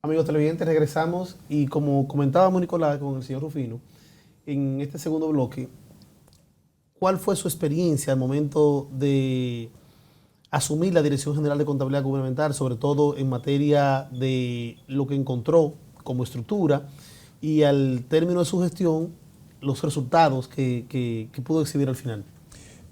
Amigos televidentes, regresamos y como comentábamos Nicolás con el señor Rufino, en este segundo bloque, ¿cuál fue su experiencia al momento de asumir la Dirección General de Contabilidad Gubernamental, sobre todo en materia de lo que encontró como estructura y al término de su gestión, los resultados que pudo exhibir al final?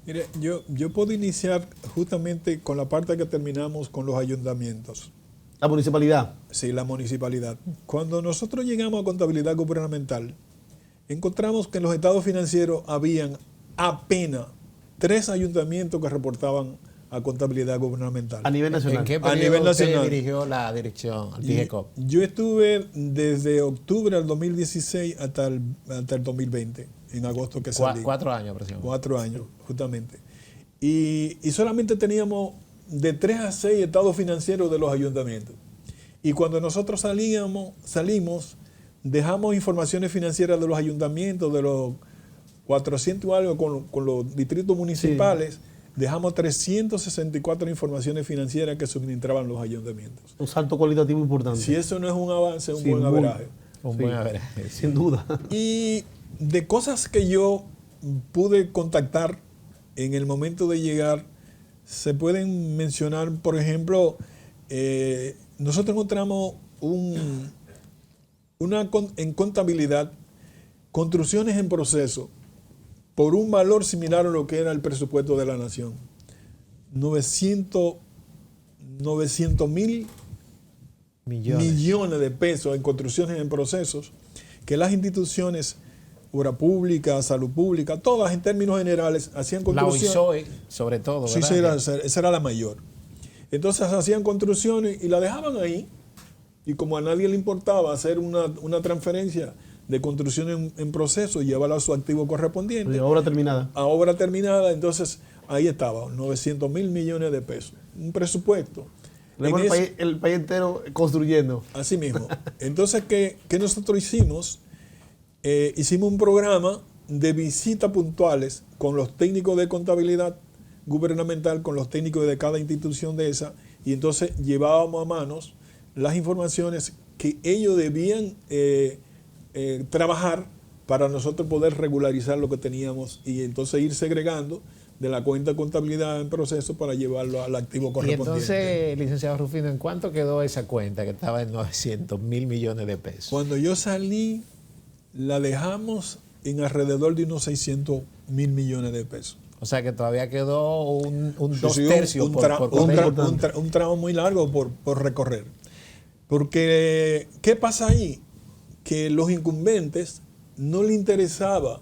Mire, yo puedo iniciar justamente con la parte que terminamos con los ayuntamientos. La municipalidad. Sí, la municipalidad. Cuando nosotros llegamos a contabilidad gubernamental, encontramos que en los estados financieros habían apenas 3 ayuntamientos que reportaban a contabilidad gubernamental. A nivel nacional. ¿En qué A nivel periodo nacional. usted dirigió la dirección, al DIGECOP? Yo estuve desde octubre del 2016 hasta el 2020, en agosto que salí. 4 años aproximadamente. 4 años, justamente. Y solamente teníamos de 3 a 6 estados financieros de los ayuntamientos. Y cuando nosotros salimos, dejamos informaciones financieras de los ayuntamientos, de los 400 y algo con los distritos municipales, sí. Dejamos 364 informaciones financieras que suministraban los ayuntamientos. Un salto cualitativo importante. Si eso no es un avance, es un sí, buen averaje. Un buen averaje. Sin duda. Y de cosas que yo pude contactar en el momento de llegar, se pueden mencionar, por ejemplo, nosotros encontramos en contabilidad construcciones en proceso por un valor similar a lo que era el presupuesto de la nación. 900 mil millones de pesos en construcciones en procesos que las instituciones, obra pública, salud pública, todas en términos generales hacían construcciones. La OISOE, sobre todo, ¿verdad? Sí, esa era la mayor. Entonces hacían construcciones y la dejaban ahí. Y como a nadie le importaba hacer una transferencia de construcción en proceso y llevarla a su activo correspondiente. De obra terminada. A obra terminada, entonces ahí estaba, 900 mil millones de pesos. Un presupuesto. El país entero construyendo. Así mismo. Entonces, ¿qué nosotros hicimos? Hicimos un programa de visitas puntuales con los técnicos de contabilidad gubernamental, con los técnicos de cada institución de esa, y entonces llevábamos a manos las informaciones que ellos debían trabajar para nosotros poder regularizar lo que teníamos y entonces ir segregando de la cuenta de contabilidad en proceso para llevarlo al activo correspondiente. Y entonces, licenciado Rufino, ¿en cuánto quedó esa cuenta que estaba en 900 mil millones de pesos? Cuando yo salí, la dejamos en alrededor de unos 600 mil millones de pesos. O sea que todavía quedó un 2/3 un tramo muy largo por recorrer. Porque, ¿qué pasa ahí? Que los incumbentes no les interesaba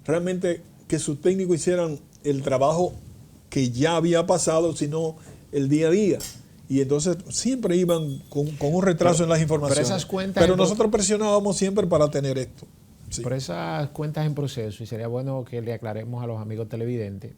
realmente que sus técnicos hicieran el trabajo que ya había pasado, sino el día a día. Y entonces siempre iban con un retraso en las informaciones. Pero nosotros presionábamos siempre para tener esto. Sí. Por esas cuentas en proceso, y sería bueno que le aclaremos a los amigos televidentes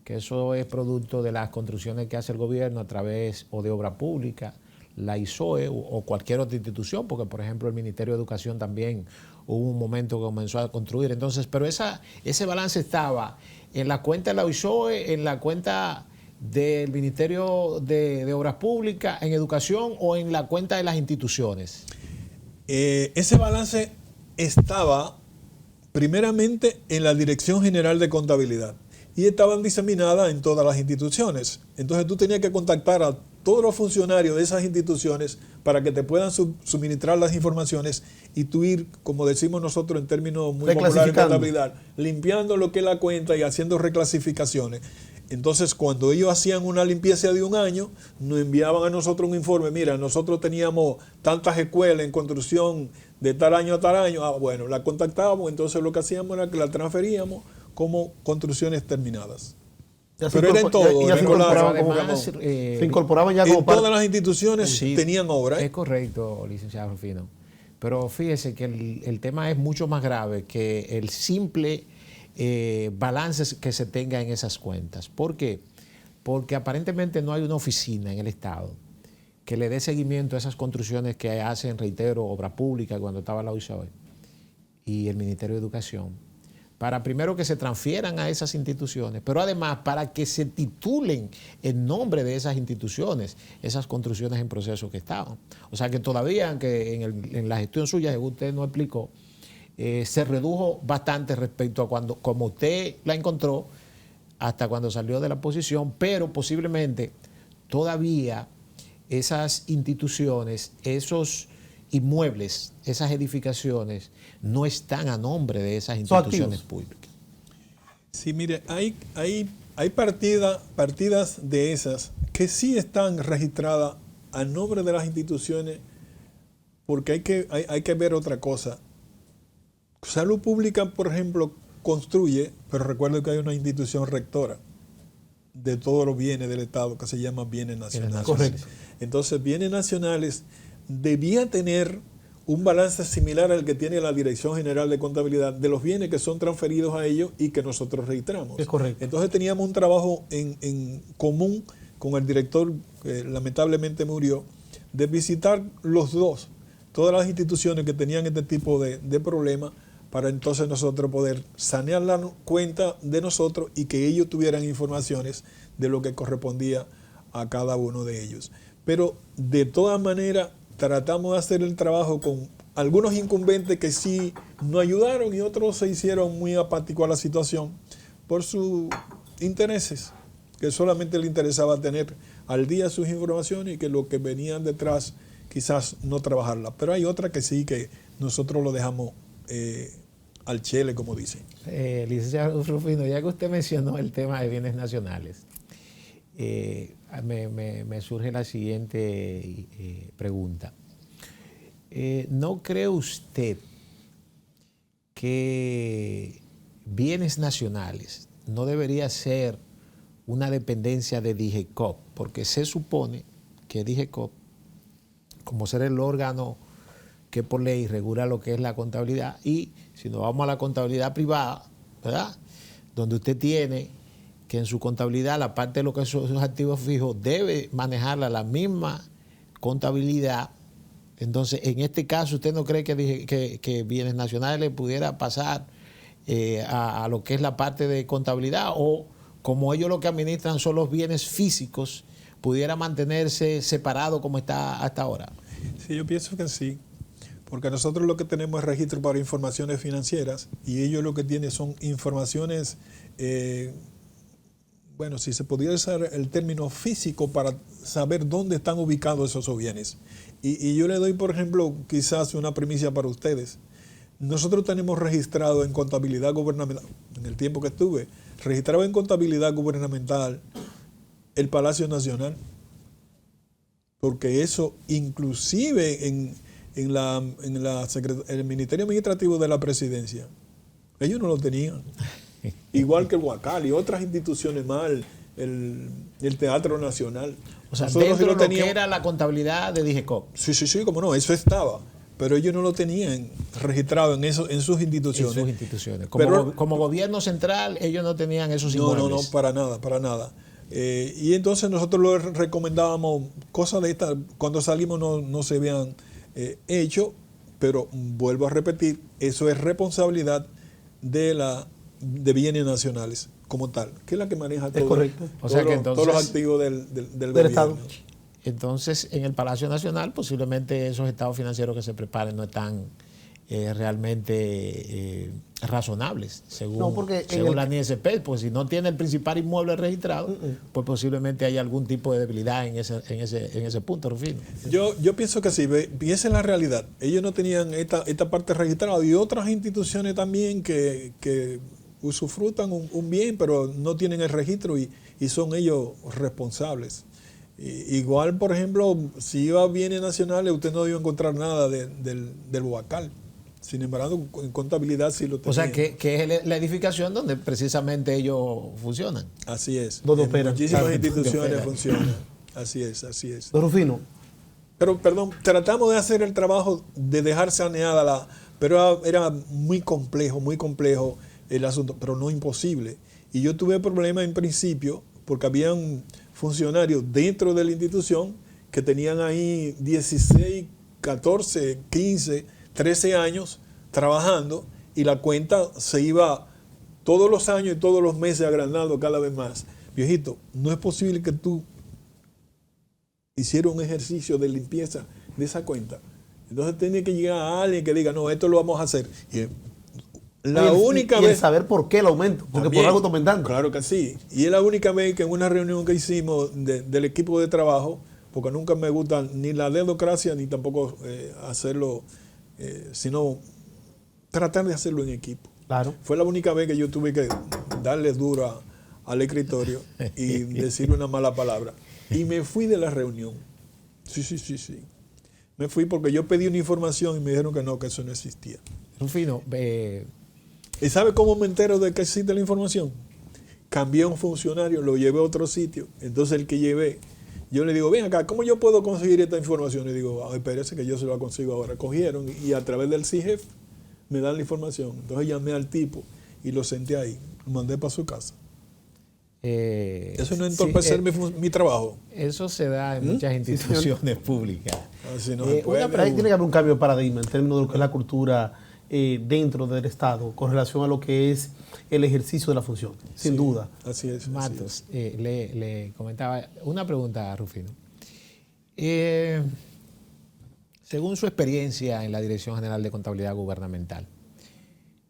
que eso es producto de las construcciones que hace el gobierno a través o de obra pública, la ISOE o cualquier otra institución, porque por ejemplo el Ministerio de Educación también hubo un momento que comenzó a construir. Entonces, pero ese balance estaba en la cuenta de la ISOE, en la cuenta del Ministerio de Obras Públicas, en Educación o en la cuenta de las instituciones. Ese balance estaba primeramente en la Dirección General de Contabilidad y estaban diseminadas en todas las instituciones. Entonces tú tenías que contactar a todos los funcionarios de esas instituciones para que te puedan suministrar las informaciones y tú ir, como decimos nosotros en términos muy populares de contabilidad, limpiando lo que es la cuenta y haciendo reclasificaciones. Entonces, cuando ellos hacían una limpieza de un año, nos enviaban a nosotros un informe. Mira, nosotros teníamos tantas escuelas en construcción de tal año a tal año. Bueno, la contactábamos, entonces lo que hacíamos era que la transferíamos como construcciones terminadas. Pero era en todo. Se incorporaban ya como en todas las instituciones sí, tenían obra. Es correcto, licenciado Rufino. Pero fíjese que el tema es mucho más grave que el simple balances que se tenga en esas cuentas. ¿Por qué? Porque aparentemente no hay una oficina en el Estado que le dé seguimiento a esas construcciones que hacen, reitero, obra pública cuando estaba la UISOE y el Ministerio de Educación, para primero que se transfieran a esas instituciones, pero además para que se titulen en nombre de esas instituciones, esas construcciones en proceso que estaban. O sea que todavía, aunque en la gestión suya, según usted nos explicó, se redujo bastante respecto a cuando, como usted la encontró, hasta cuando salió de la posición, pero posiblemente todavía esas instituciones, esos inmuebles, esas edificaciones, no están a nombre de esas instituciones públicas. Sí, mire, hay partidas de esas que sí están registradas a nombre de las instituciones, porque hay que ver otra cosa. Salud Pública, por ejemplo, construye, pero recuerdo que hay una institución rectora de todos los bienes del Estado que se llama bienes nacionales. Correcto. Entonces, bienes nacionales debía tener un balance similar al que tiene la Dirección General de Contabilidad de los bienes que son transferidos a ellos y que nosotros registramos. Es correcto. Entonces teníamos un trabajo en común con el director, que lamentablemente murió, de visitar los dos, todas las instituciones que tenían este tipo de problemas, para entonces nosotros poder sanear la cuenta de nosotros y que ellos tuvieran informaciones de lo que correspondía a cada uno de ellos. Pero de todas maneras tratamos de hacer el trabajo con algunos incumbentes que sí nos ayudaron y otros se hicieron muy apáticos a la situación por sus intereses, que solamente le interesaba tener al día sus informaciones y que lo que venían detrás quizás no trabajarla. Pero hay otras que sí, que nosotros lo dejamos al chele, como dicen. Licenciado Rufino, ya que usted mencionó el tema de bienes nacionales, me surge la siguiente pregunta. ¿No cree usted que bienes nacionales no debería ser una dependencia de DIGECOP? Porque se supone que DIGECOP, como ser el órgano que por ley regula lo que es la contabilidad, y si nos vamos a la contabilidad privada, ¿verdad?, donde usted tiene que en su contabilidad la parte de lo que son sus activos fijos debe manejarla la misma contabilidad. Entonces, en este caso, ¿usted no cree que bienes nacionales le pudiera pasar a lo que es la parte de contabilidad? O como ellos lo que administran son los bienes físicos, pudiera mantenerse separado como está hasta ahora. Sí, yo pienso que sí, porque nosotros lo que tenemos es registro para informaciones financieras y ellos lo que tienen son informaciones, bueno, si se pudiera usar el término físico para saber dónde están ubicados esos bienes. Y yo le doy, por ejemplo, quizás una primicia para ustedes. Nosotros tenemos registrado en contabilidad gubernamental, en el tiempo que estuve, registrado en contabilidad gubernamental el Palacio Nacional, porque eso inclusive en el Ministerio Administrativo de la Presidencia, ellos no lo tenían. Igual que el Huacal y otras instituciones más, el Teatro Nacional. O sea, nosotros dentro sí de lo que era la contabilidad de DIGECOP. Sí, como no, eso estaba. Pero ellos no lo tenían registrado en sus instituciones. En sus instituciones. Como gobierno central, ellos no tenían esos inmuebles. No, para nada. Y entonces nosotros lo recomendábamos, cosas de estas, cuando salimos no se habían hecho, pero vuelvo a repetir, eso es responsabilidad de bienes nacionales como tal, que es la que maneja todo, correcto. O sea que entonces, todos los activos del gobierno. Estado. Entonces, en el Palacio Nacional, posiblemente esos estados financieros que se preparen no están realmente razonables, según la NISP, pues si no tiene el principal inmueble registrado, pues posiblemente hay algún tipo de debilidad en ese punto, Rufino. Yo pienso que sí, y esa es la realidad. Ellos no tenían esta parte registrada y otras instituciones también que usufrutan un bien, pero no tienen el registro y son ellos responsables. Igual, por ejemplo, si iba a bienes nacionales, usted no iba a encontrar nada del Huacal. Sin embargo, en contabilidad sí lo tenía. O sea, que es la edificación donde precisamente ellos funcionan. Así es. Donde operan. Muchísimas instituciones funcionan. Así es. Don Rufino. Pero, perdón, tratamos de hacer el trabajo de dejar saneada pero era muy complejo el asunto, pero no imposible. Y yo tuve problemas en principio porque habían funcionarios dentro de la institución que tenían ahí 16, 14, 15, 13 años trabajando y la cuenta se iba todos los años y todos los meses agrandando cada vez más. Viejito, no es posible que tú hicieras un ejercicio de limpieza de esa cuenta. Entonces tiene que llegar a alguien que diga, no, esto lo vamos a hacer. Y la única vez... saber por qué el aumento, porque también, por algo está aumentando. Claro que sí. Y es la única vez que en una reunión que hicimos del equipo de trabajo, porque nunca me gusta ni la dedocracia ni tampoco hacerlo, sino tratar de hacerlo en equipo. Claro. Fue la única vez que yo tuve que darle duro al escritorio y decirle una mala palabra. Y me fui de la reunión. Sí. Me fui porque yo pedí una información y me dijeron que no, que eso no existía. Rufino, ¿Y sabe cómo me entero de que existe la información? Cambié a un funcionario, lo llevé a otro sitio. Entonces el que llevé, yo le digo, ven acá, ¿cómo yo puedo conseguir esta información? Y digo, espérese que yo se la consigo ahora. Cogieron y a través del CIGEF me dan la información. Entonces llamé al tipo y lo senté ahí. Lo mandé para su casa. Eso no es entorpecer mi trabajo. Eso se da en muchas instituciones públicas. Así no se puede. Pero ahí tiene que haber un cambio de paradigma en términos de lo que es la cultura dentro del Estado con relación a lo que es el ejercicio de la función, sin duda. Así es. Matos, le comentaba una pregunta a Rufino. Según su experiencia en la Dirección General de Contabilidad Gubernamental,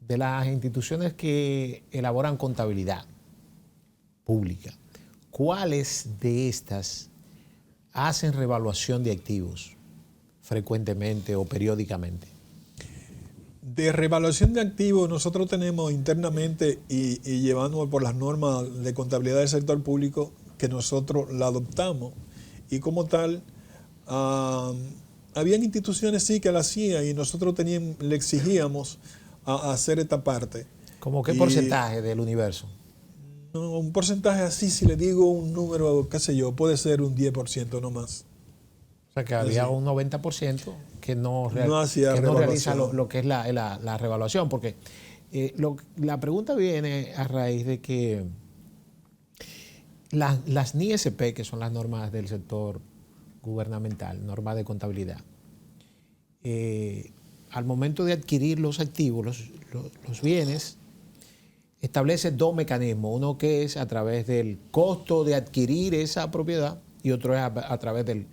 de las instituciones que elaboran contabilidad pública, ¿cuáles de estas hacen revaluación de activos frecuentemente o periódicamente? De revaluación de activos nosotros tenemos internamente y llevando por las normas de contabilidad del sector público que nosotros la adoptamos y como tal habían instituciones sí que la hacían y nosotros le exigíamos a hacer esta parte. ¿Cómo qué porcentaje del universo? No, un porcentaje así, si le digo un número, qué sé yo, puede ser un 10% no más. O sea que había un 90% que no realiza lo que es la revaluación, porque la pregunta viene a raíz de que las NISP, que son las normas del sector gubernamental, normas de contabilidad, al momento de adquirir los activos, los bienes, establece dos mecanismos, uno que es a través del costo de adquirir esa propiedad y otro es a través de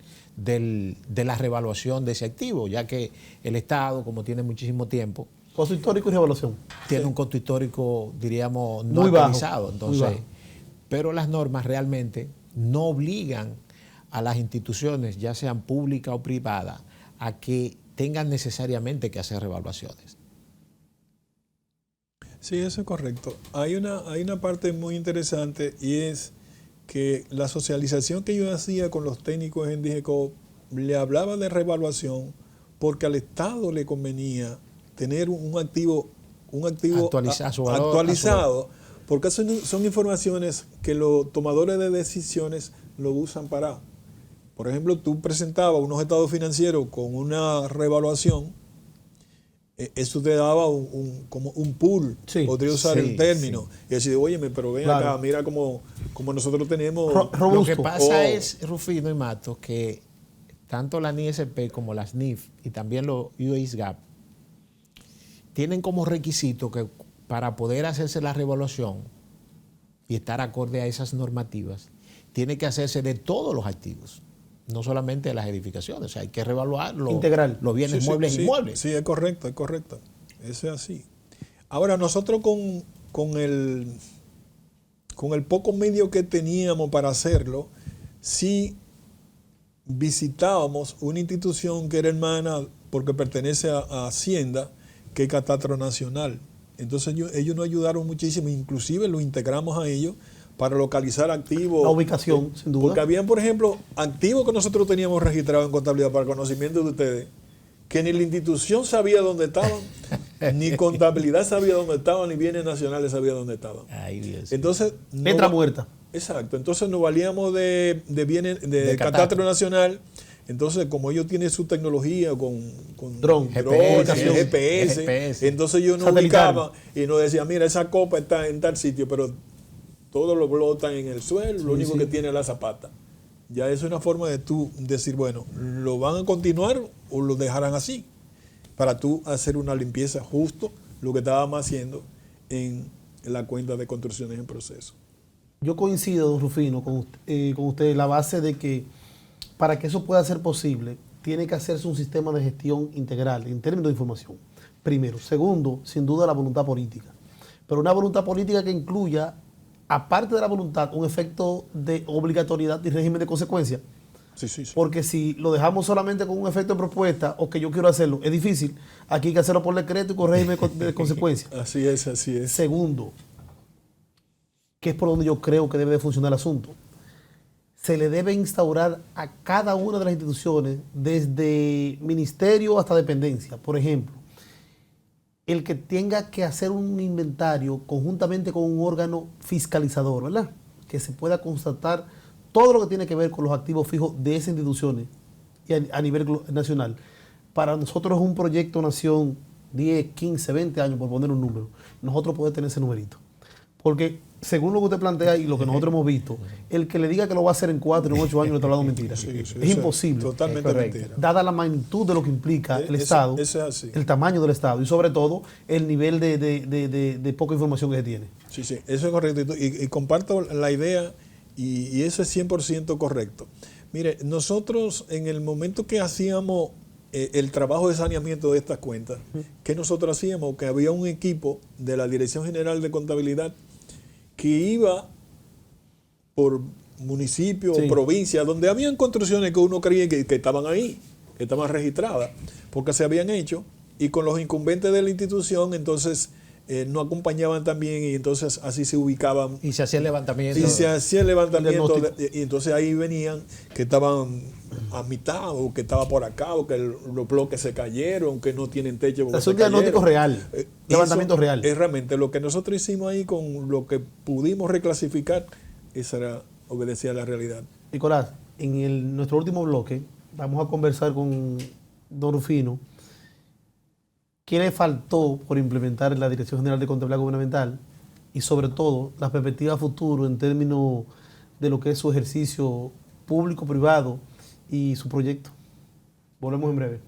la revaluación de ese activo, ya que el Estado, como tiene muchísimo tiempo, Costo histórico y revaluación. Tiene un costo histórico, diríamos, no muy actualizado. Bajo, entonces, pero las normas realmente no obligan a las instituciones, ya sean públicas o privadas, a que tengan necesariamente que hacer revaluaciones. Sí, eso es correcto. Hay una parte muy interesante y es que la socialización que yo hacía con los técnicos en DIGECOP le hablaba de revaluación porque al Estado le convenía tener un activo actualizado, porque son informaciones que los tomadores de decisiones lo usan para. Por ejemplo, tú presentabas unos estados financieros con una revaluación, eso te daba como un pool, podría usar el término, y decir, óyeme, pero ven acá, mira como nosotros tenemos... Robusto. Lo que pasa es, Rufino y Matos, que tanto la NISP como las NIF y también los USGAP tienen como requisito que para poder hacerse la revaluación y estar acorde a esas normativas, tiene que hacerse de todos los activos. No solamente de las edificaciones, o sea, hay que revaluar integral. Los bienes muebles e inmuebles. Sí, es correcto. Eso es así. Ahora, nosotros con el poco medio que teníamos para hacerlo, sí visitábamos una institución que era hermana, porque pertenece a Hacienda, que es Catastro Nacional. Entonces ellos nos ayudaron muchísimo, inclusive lo integramos a ellos, para localizar activos. La ubicación, sin duda. Porque habían, por ejemplo, activos que nosotros teníamos registrados en contabilidad para conocimiento de ustedes, que ni la institución sabía dónde estaban, ni contabilidad sabía dónde estaban, ni bienes nacionales sabía dónde estaban. Ay, Dios. Entonces, letra muerta. Exacto. Entonces nos valíamos de bienes de Catastro Nacional. Entonces, como ellos tienen su tecnología con dron, GPS, entonces yo nos ubicaba y nos decía, mira, esa copa está en tal sitio, pero todos los blogs están en el suelo, lo único que tiene es la zapata. Ya eso es una forma de tú decir, bueno, ¿lo van a continuar o lo dejarán así? Para tú hacer una limpieza justo, lo que estábamos haciendo en la cuenta de construcciones en proceso. Yo coincido, don Rufino, con usted en la base de que para que eso pueda ser posible, tiene que hacerse un sistema de gestión integral en términos de información. Primero. Segundo, sin duda la voluntad política. Pero una voluntad política que incluya, aparte de la voluntad, un efecto de obligatoriedad y régimen de consecuencia. Sí, sí, sí. Porque si lo dejamos solamente con un efecto de propuesta o que yo quiero hacerlo, es difícil. Aquí hay que hacerlo por decreto y con régimen de consecuencia. Así es, así es. Segundo, que es por donde yo creo que debe de funcionar el asunto, se le debe instaurar a cada una de las instituciones, desde ministerio hasta dependencia. Por ejemplo, el que tenga que hacer un inventario conjuntamente con un órgano fiscalizador, ¿verdad? Que se pueda constatar todo lo que tiene que ver con los activos fijos de esas instituciones y a nivel nacional. Para nosotros es un proyecto nación 10, 15, 20 años, por poner un número, nosotros podemos tener ese numerito. Porque según lo que usted plantea y lo que nosotros hemos visto, el que le diga que lo va a hacer en 4 o en 8 años le está hablando mentira. Sí, sí, es imposible. Totalmente mentira. Dada la magnitud de lo que implica el Estado, Eso es así. el tamaño del Estado y sobre todo el nivel de poca información que se tiene. Sí, sí, eso es correcto. Y comparto la idea y eso es 100% correcto. Mire, nosotros en el momento que hacíamos el trabajo de saneamiento de estas cuentas, ¿qué nosotros hacíamos? Que había un equipo de la Dirección General de Contabilidad que iba por municipio o provincia, donde habían construcciones que uno creía que estaban ahí, que estaban registradas, porque se habían hecho, y con los incumbentes de la institución, entonces no acompañaban también, y entonces así se ubicaban. Y se hacía el levantamiento. Y se hacía el levantamiento, y entonces ahí venían que estaban a mitad, o que estaba por acá, o que los bloques se cayeron, que no tienen techo. Es un diagnóstico real, levantamiento real. Es realmente lo que nosotros hicimos ahí con lo que pudimos reclasificar, eso era, obedecía a la realidad. Nicolás, en nuestro último bloque vamos a conversar con don Rufino. ¿Qué le faltó por implementar en la Dirección General de Contabilidad Gubernamental? Y sobre todo, las perspectivas futuro en términos de lo que es su ejercicio público-privado y su proyecto. Volvemos en breve.